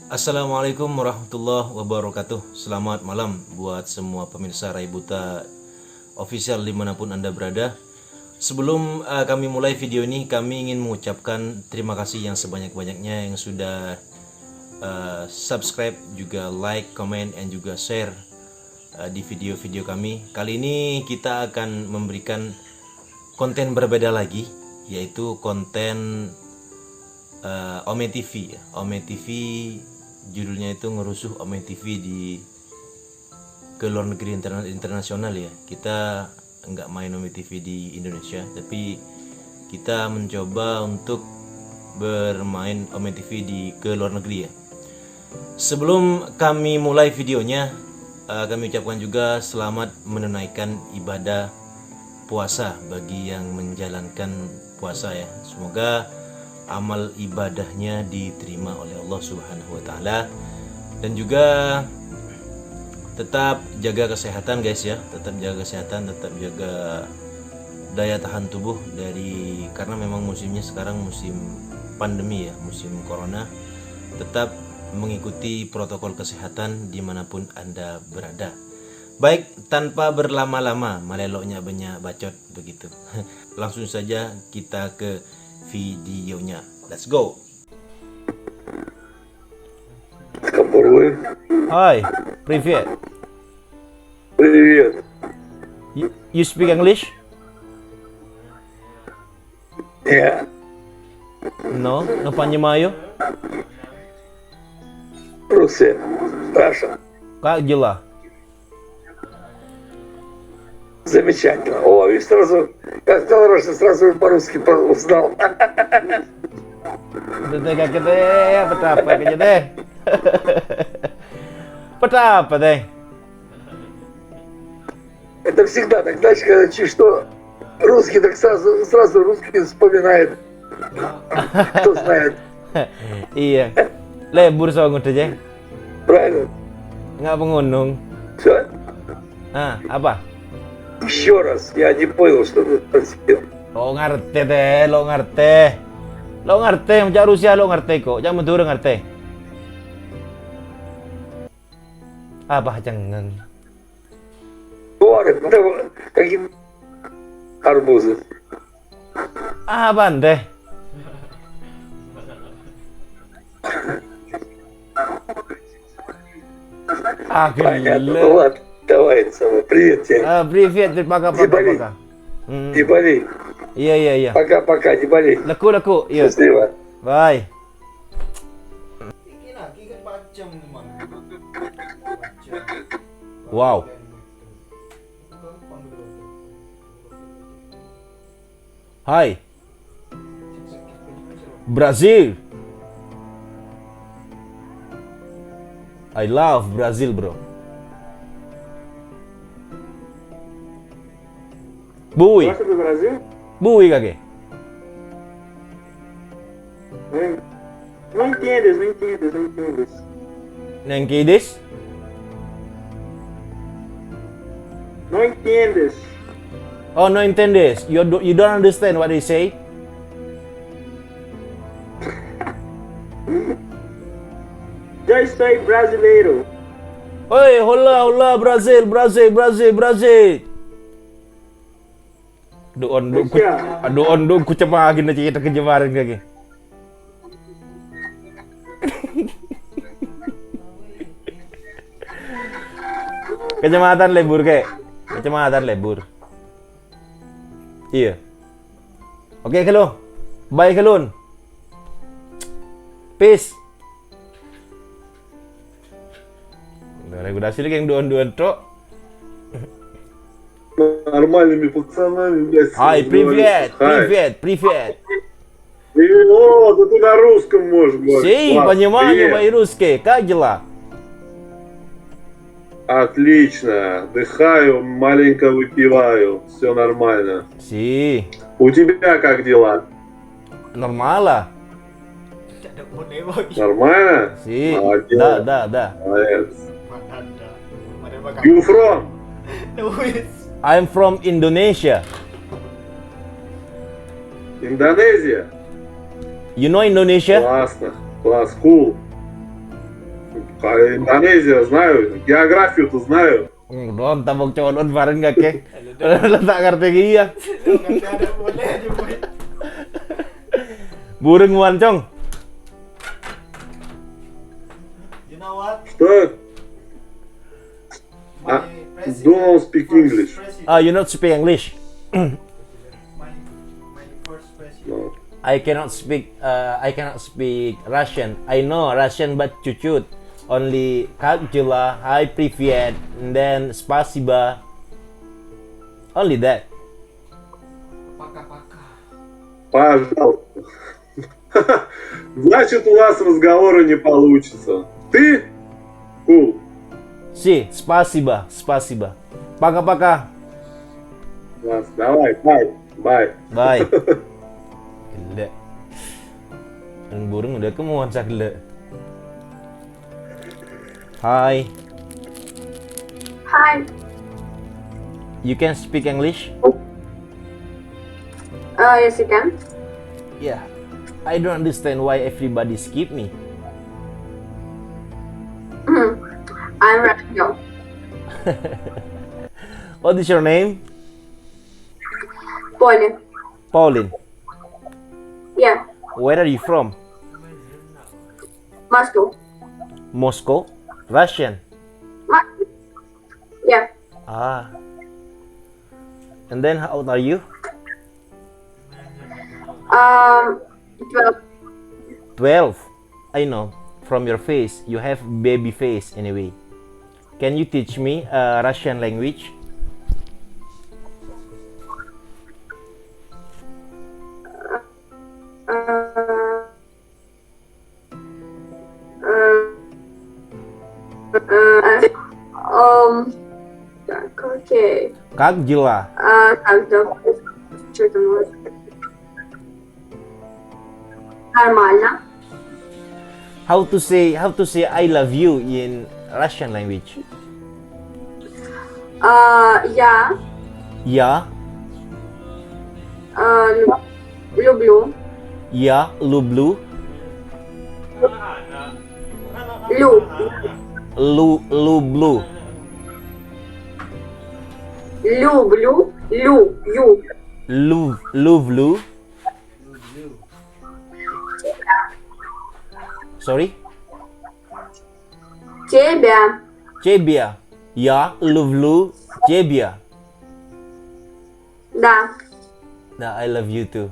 Assalamualaikum warahmatullahi wabarakatuh. Selamat malam buat semua pemirsa RAYAP BUTA official dimanapun Anda berada. Sebelum kami mulai video ini, kami ingin mengucapkan terima kasih yang sebanyak-banyaknya yang sudah subscribe, juga like, comment, dan juga share di video-video kami. Kali ini kita akan memberikan konten berbeda lagi, yaitu konten Ome TV ya. Ome TV judulnya itu Nge-Rusuh Ome TV ke luar negeri internasional ya. Kita nggak main Ome TV di Indonesia, tapi kita mencoba untuk bermain Ome TV ke luar negeri ya. Sebelum kami mulai videonya, kami ucapkan juga selamat menunaikan ibadah puasa bagi yang menjalankan puasa ya. Semoga amal ibadahnya diterima oleh Allah Subhanahu wa taala, dan juga tetap jaga kesehatan guys ya, tetap jaga kesehatan, tetap jaga daya tahan tubuh karena memang musimnya sekarang musim pandemi ya, musim corona. Tetap mengikuti protokol kesehatan dimanapun Anda berada. Baik, tanpa berlama-lama, maleloknya banyak bacot begitu. Langsung saja kita ke videonya. Let's go. Hi, привет. Привет. You speak English? Я No, no понимаю. Руссия. Раша. Как дела? Замечательно. О, и сразу, как сказал Раша, сразу по-русски узнал. Betapa kerja deh. Betapa deh. Это всегда так, знаешь, когда чуть что русский, так сразу русский вспоминает. Кто знает. Iya. Lebur so ngude je. Правильно? Nggak pengunung. Все? Apa? Еще раз. Я не понял, что ты спросил. Lo ngerti deh, lo ngerti. Lo ngerti, macam Rusia lo ngerti kok. Jangan Madura ngerti. Apa jangan? Говорит, какие арбузы. Apa deh? Понятно. Ну ладно, давай, привет тебе. Привет, пока. Не болей. Iya. Пока, не болей. Laku. Iya. Счастливо. Bye. Wow. Hai. Brazil. I love Brazil, bro. Bui. Você do Brasil? Bui, kage. Não entendes. Neng kidis? Não entendes. Oh, no entendes. You don't understand what they say? Já estou brasileiro. Oi, hola, Brazil. Doon ku cemagin na kita kejemarin kage. Kecamatan Lebur ke? Kecamatan Lebur. Iya. Oke, kelon. Bye kelon. Peace. Regulasi lagi yang doan tok. Нормальными пацанами, блядь. Hi, привет. О, да ты на русском можешь говорить. Sí, Ладно, понимаю, привет. мои русские. Как дела? Отлично. Дыхаю, маленько выпиваю. Все нормально. Sí, У тебя как дела? normal. Нормально? Sí, Молодец. da. Молодец. You from? I'm from Indonesia. Индонезия? You know Indonesia? Классно. Класс, cool. Индонезия знаю, географию-то знаю. Don tabok colon bareng gak kek? Letak kartu iya. Burung wancong. You know what? Что? My Don't speak English. Ah, you not speak English. My first president. No. I cannot speak Russian. I know Russian but чуть-чуть. Only как дела, hi привет, and then спасибо. Only that. Пока-пока. Пожалуйста. Значит, у нас разговора не получится. Ты? Cool. Si, спасибо, спасибо. Пока-пока. Класс. Давай, bye. Bye. Bye. Gila. Dan burung udah kemuan gila. Hi. Hi. You can speak English? Yes, you can. Yeah. I don't understand why everybody skip me. I'm Rachel. What is your name? Polly. Pauline. Yeah. Where are you from? Moscow. Moscow? Russian. Yeah. Ah. And then how old are you? 12. 12. I know. From your face, you have baby face anyway. Can you teach me Russian language? Так, окей. Как дела? Так, да. Что это может? Нормально. How to say I love you in Russian language? Я Я люблю. Я люблю. Люблю. Люблю. Sorry? Тебя. Тебя. Я люблю тебя. Да. Nah, I love you too.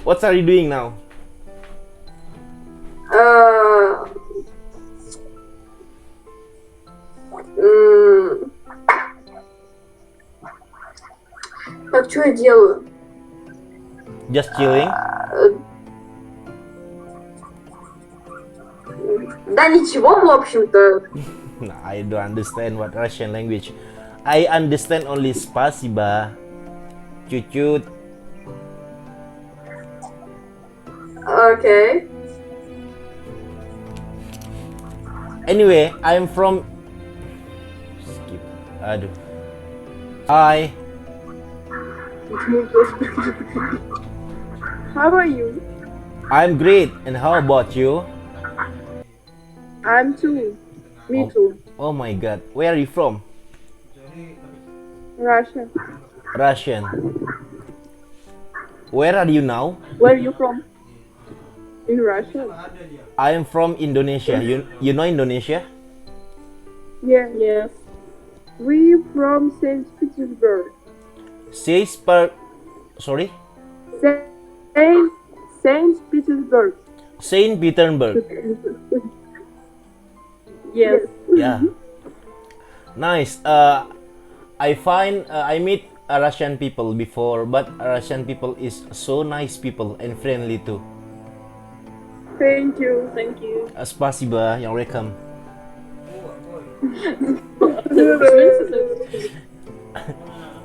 What are you doing now? Так, что я делаю? Just chilling? Да ничего, в общем-то. Nah, I don't understand what Russian language. I understand only spasiba, чуть-чуть. Окей. Anyway, I'm from. Skip. Aduh. Hi. How are you? I'm great. And how about you? I'm too. Me too. Oh my God. Where are you from? Russia. Russian. Where are you now? Where are you from? In Russia? I am from Indonesia. You know Indonesia? Yeah. Yes. We from Saint Petersburg. Sorry? Saint Petersburg. Saint Petersburg. Yes. Yeah. Nice. I meet Russian people before, but Russian people is so nice people and friendly too. Thank you. Thank you. Spasiba, you're welcome.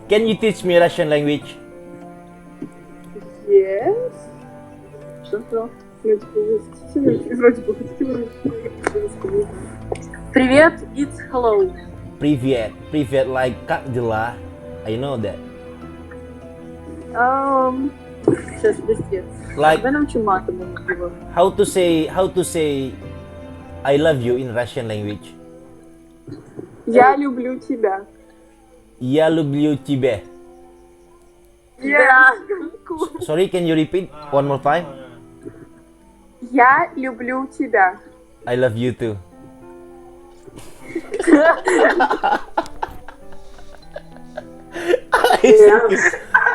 Can you teach me Russian language? Yes. Что? Привет, it's hello. Привет, like как dela. I know that. Сейчас, подожди. Like Давай научу матом его. how to say I love you in Russian language. Я люблю тебя. Я люблю тебя. Yeah. Sorry, can you repeat one more time? Я люблю тебя. I love you too.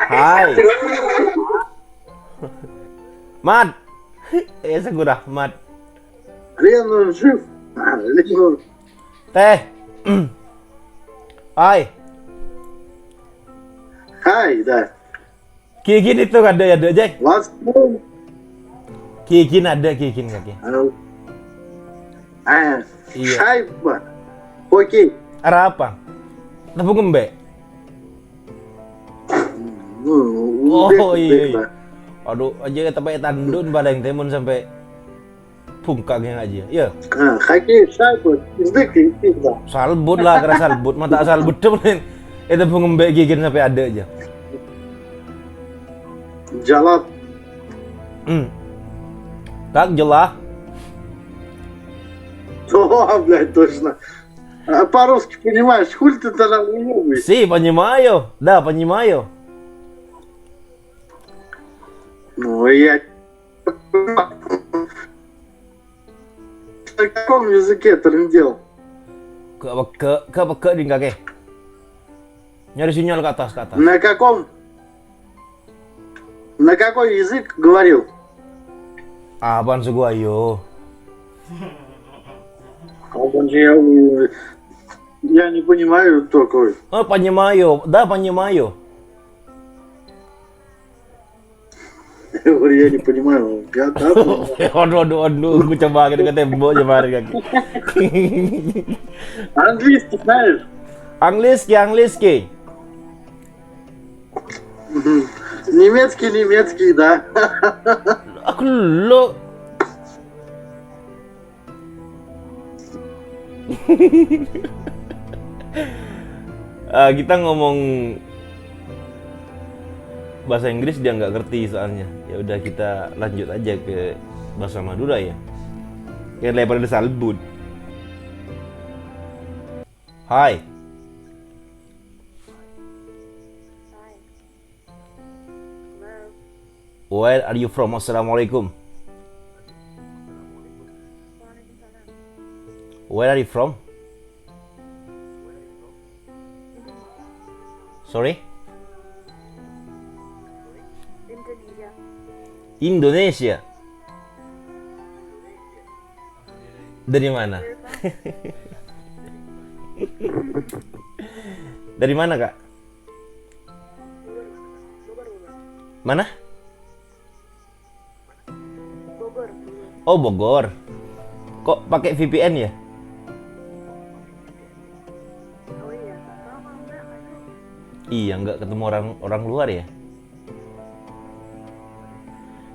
Hai. Mat. Segura, Mat. Лена жив? Лена. Teh. Hai. Хай, да. Kikin itu ada ya, Jack. Вас. Kikin ada, kikin kaki. Iya. Шайба. Окей. Arah apa? Tepung gembe. Oh iya. Aduh, aja tapi tandun badang temun sampai pungkaknya aja. Iya. Хоккей, шайба. Язык и пизда. Salbut lah, kera salbut, mata salbut temen. Itu pengembe gigin sampai ada aja. Джалат. Так, дела? О, блядь, точно. А по-русски понимаешь, хуй ты тогда уебываешь? Si, понимаю. Да, понимаю. Ну, я... На каком языке трындел? Ke di kaki. Nyari sinyal ke atas, ke atas. На каком... На какой язык говорил? Apaan sih gua, ayo. Он же я не понимаю такой. Oh, понимаю. Да, понимаю. Я говорю, я не понимаю. Я да, Aduh, gua coba ke tembok coba kaki. Английский знаешь? Angliski. Немецкий, да. Aku lo. Kita ngomong bahasa Inggris dia nggak ngerti soalnya. Ya udah kita lanjut aja ke bahasa Madura ya. Kayak daripada salbut. Hai. Where are you from? Assalamualaikum. Where are you from? Sorry? Indonesia. Dari mana? Dari mana, Kak? Mana? Oh, Bogor. Kok pakai VPN ya? Iya, nggak ketemu orang luar ya.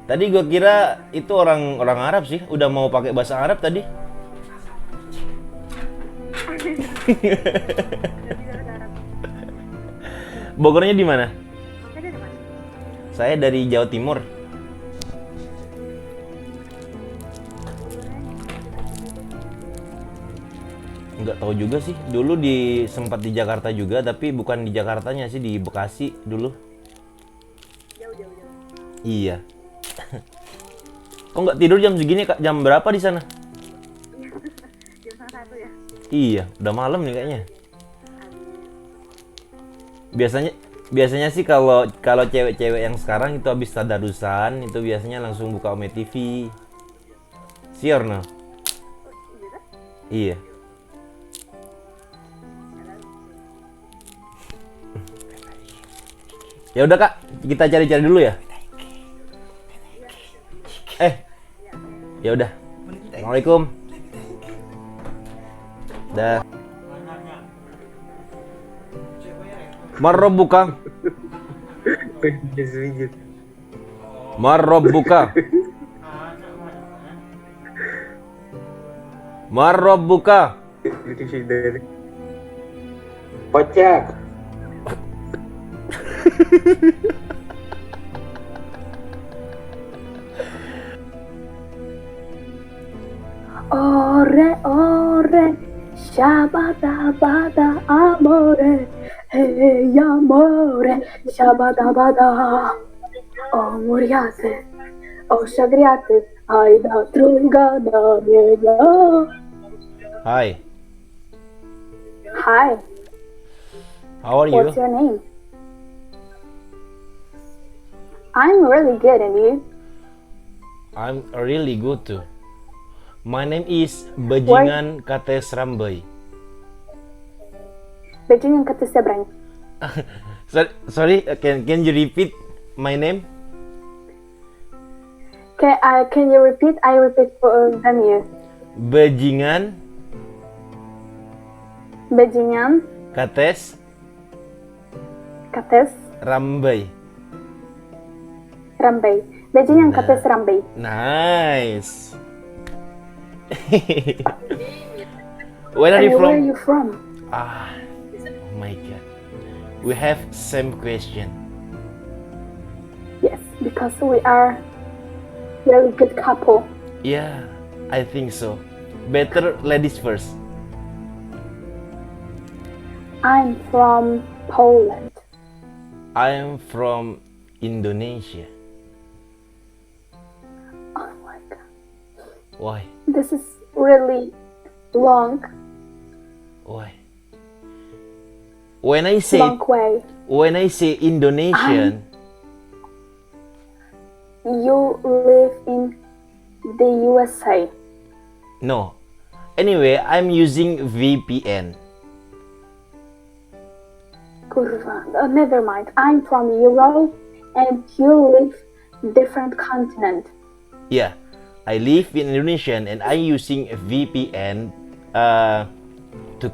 Tadi gua kira itu orang Arab sih, udah mau pakai bahasa Arab tadi. Bogornya di mana? Saya dari Jawa Timur. Nggak tahu juga sih. Dulu sempat di Jakarta juga, tapi bukan di Jakartanya sih, di Bekasi dulu. Jauh. Iya. Kok nggak tidur jam segini, Kak? Jam berapa di sana? Jam 1 ya. Iya, udah malam nih kayaknya. Biasanya sih kalau cewek-cewek yang sekarang itu habis tadarusan itu biasanya langsung buka Ome TV. Sure no? Iya. Ya udah, Kak, kita cari-cari dulu ya. Ya udah. Assalamualaikum. Dah. Marrabbuka. Marrabbuka. Marrabbuka. Потяг. Ore, ore, shabada bada amore, hey amore, shabada bada, o muriate, o shagriate, aida trungada mega. Hi, Hi, how are what's you? your name? I'm really good, and you? I'm really good too. My name is Bajingan Kates Rambai. Beijing kata seberang. Sorry, can you repeat my name? Can you repeat? I repeat for them you. Bajingan Bajingan Kates kates Rambai. Rambai. Bajingan kates Rambai. Nice. Where are And you where are from? you from? Ah, oh my god. We have same question. Yes, because we are really good couple. Yeah, I think so. Better ladies first. I'm from Poland. I am from Indonesia. Oh my god. Why? This is really long Why? When I say way. Indonesian, You live in the USA. no. Anyway, I'm using VPN. Kurva. Never mind. I'm from Europe and you live different continent. Yeah, I live in Indonesia and I'm using a VPN to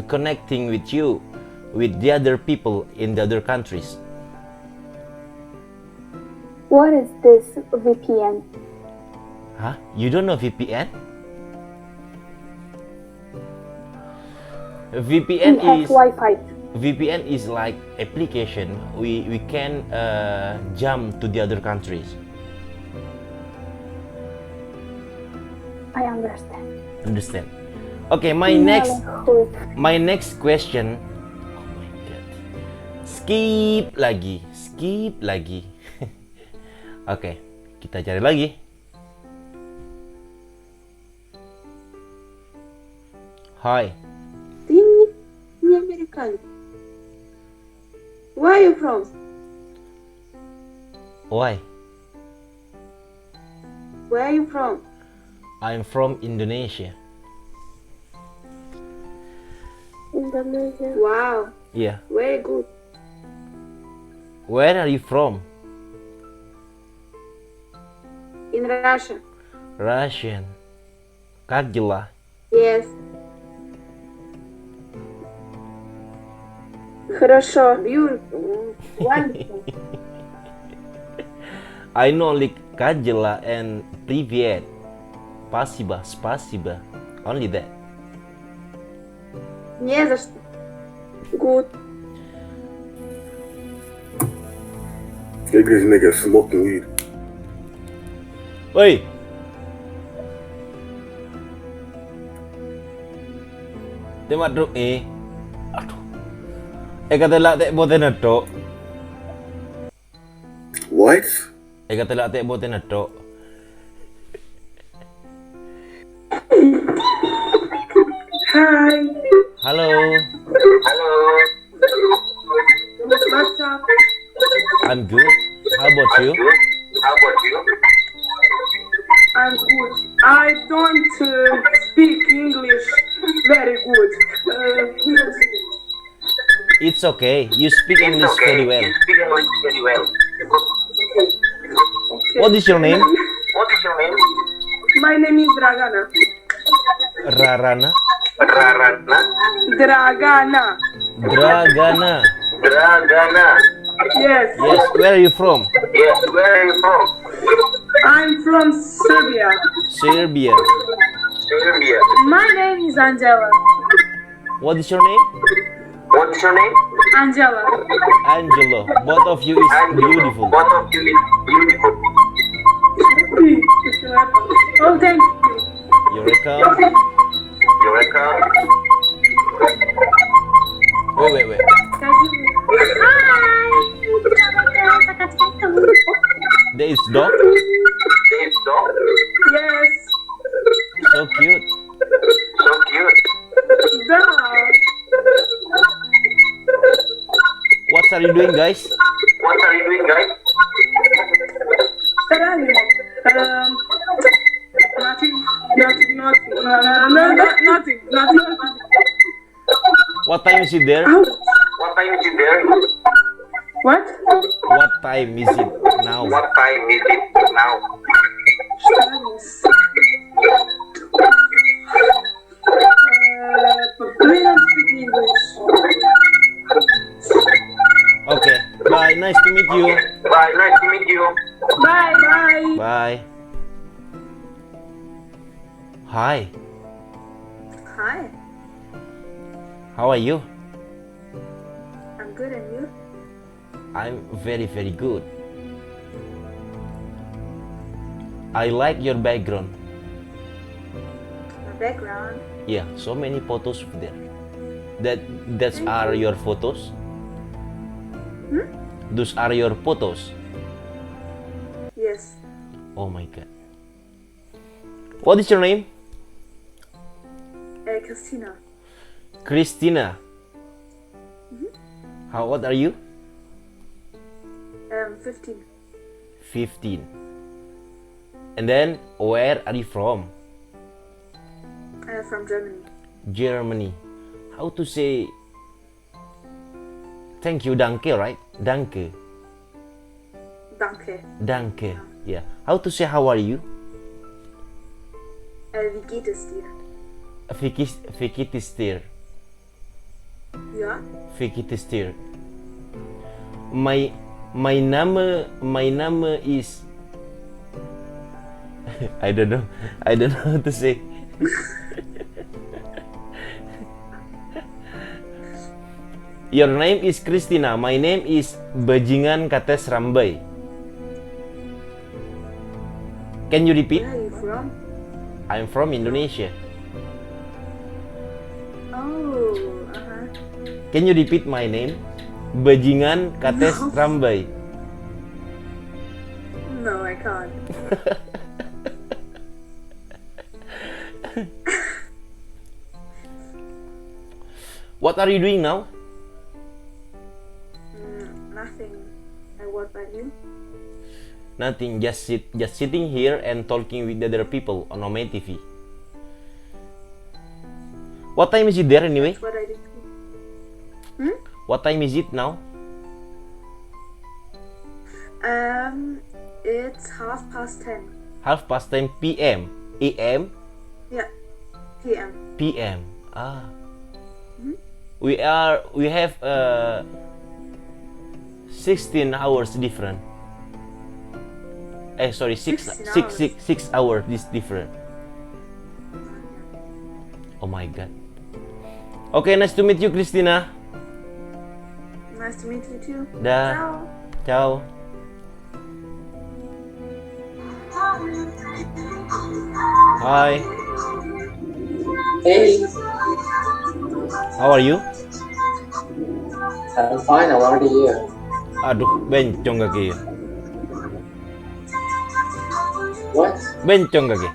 connecting with you, with the other people in the other countries. What is this VPN? Huh? You don't know VPN? VPN We have is Wi-Fi. VPN is like application we can jump to the other countries. I understand. Understand? Okay, my next question. Oh my god. Skip lagi. Oke, kita cari lagi. Hi. Ты не американец. Where are you from? Why? Where are you from? I'm from Indonesia. Indonesia. Wow, Yeah. very good. Where are you from? In Russia. Russian. Как дела? Yes. Хорошо. Beautiful. Wonderful. I know only как дела and привет. Спасибо. Only that. Не за что. Good. Look at this nigga smoking weed. Oi. Tembak duk Aduh. Kata lak tek boten atok. What? Kata lak tek boten atok. Hi. Halo. What's up? I'm good. How about you? I'm good. I don't speak English very good. It's okay. You speak English very well. Okay. What is your name? My name is Dragana. Rarana. Dragana. Dragana. Yes. Yes. Where are you from? I'm from Serbia. Serbia. My name is Angela. What is your name? Angela. Angelo. Both of you is beautiful. Oh, thank you. You're welcome. You're welcome. Wait. There is dog. This dog. Yes. So cute. So cute. Dog. What are you doing, guys? What are you doing, guys? Saran. Nothing. What time is it there? What time is it there? What? What time is it now? What time is it now? We don't speak English. Okay. Bye. Nice to meet you. Bye, nice to meet you. Bye. Bye. Hi. Hi, How are you? I'm good, and you? I'm very, very good. I like your background. My background? Yeah, so many photos there. That's are your photos? Those are your photos. Yes. Oh my god. What is your name? Christina. Christina. How old are you? 15. 15. And then, where are you from? From Germany. Germany. How to say thank you, danke, right? Danke. Danke. Danke. Yeah. How to say how are you? Wie geht es dir? Wie geht es dir? Ja? Wie geht es dir? My Name is I don't know how to say. Your name is Christina. My name is Bajingan Kates Rambai. Can you repeat? Where are you from? I'm from Indonesia. Oh, Can you repeat my name? Bajingan Kates Rambai. No, I can't. What are you doing now? Nothing. What about you? Nothing. Just sitting here and talking with other people on my TV. What time is it there anyway? That's what I did. What time is it now? It's 10:30. 10:30 p.m. AM? Yeah. PM. PM. We have 16 hours different. Sorry, 6 hours this different. Oh my god. Okay, nice to meet you, Christina. Nice to meet you too. Dah. Ciao. Ciao. Hi. Hey, How are you? I'm fine. How are you? Aduh, bencong kaki. What? Bencong kaki.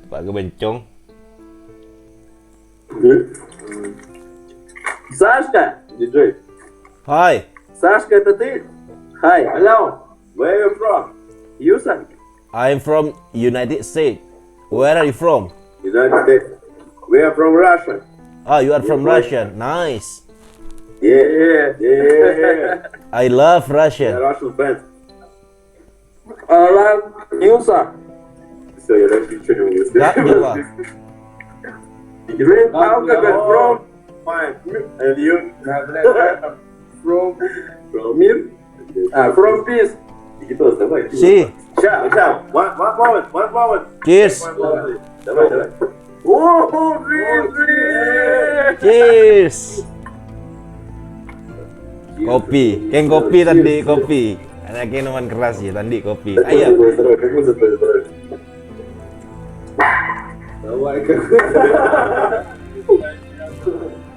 Pak kebencong. Сашка, диджей. Hi. Сашка, это ты? Hi, hello. Where are you from? Houston? I'm from United States. Where are you from? United States. We are from Russia. Ah, you are from Russia. Nice. Yeah. I love Я Russia. Russian fan. Алан, Ньюса. Все, я дальше ничего не умею. Как дела? Drink alcohol from fine. And you? From мир? From peace. Никитос, давай. Si. Сейчас. One moment. Cheers. Давай. О, Cheers. Kopi. Keng kopi tadi kopi. Anaknya minuman keras ya tadi kopi. Ayo.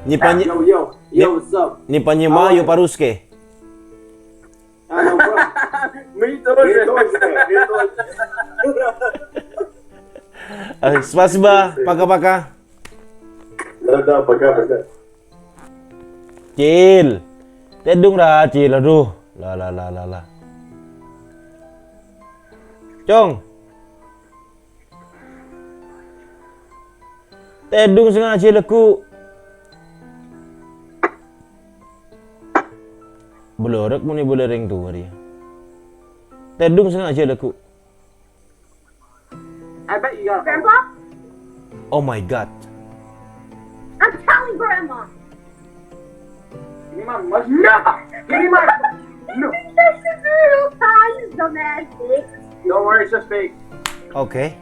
Не What's up? понимаю по-русски. Me тоже. Спасибо. Пока-пока. Да, пока. Cil. Tedung dah Cil. Aduh. Lah. Cong. Tedung sengaja Cil aku. Belorek muni belereng tu dia. Tedung sengaja aku. I bet you got Grandpa? Oh my god. I'm telling Grandma. Give me my mushroom. No! Give me my... No! This is real time, domestic. Don't worry, it's just fake. Oke.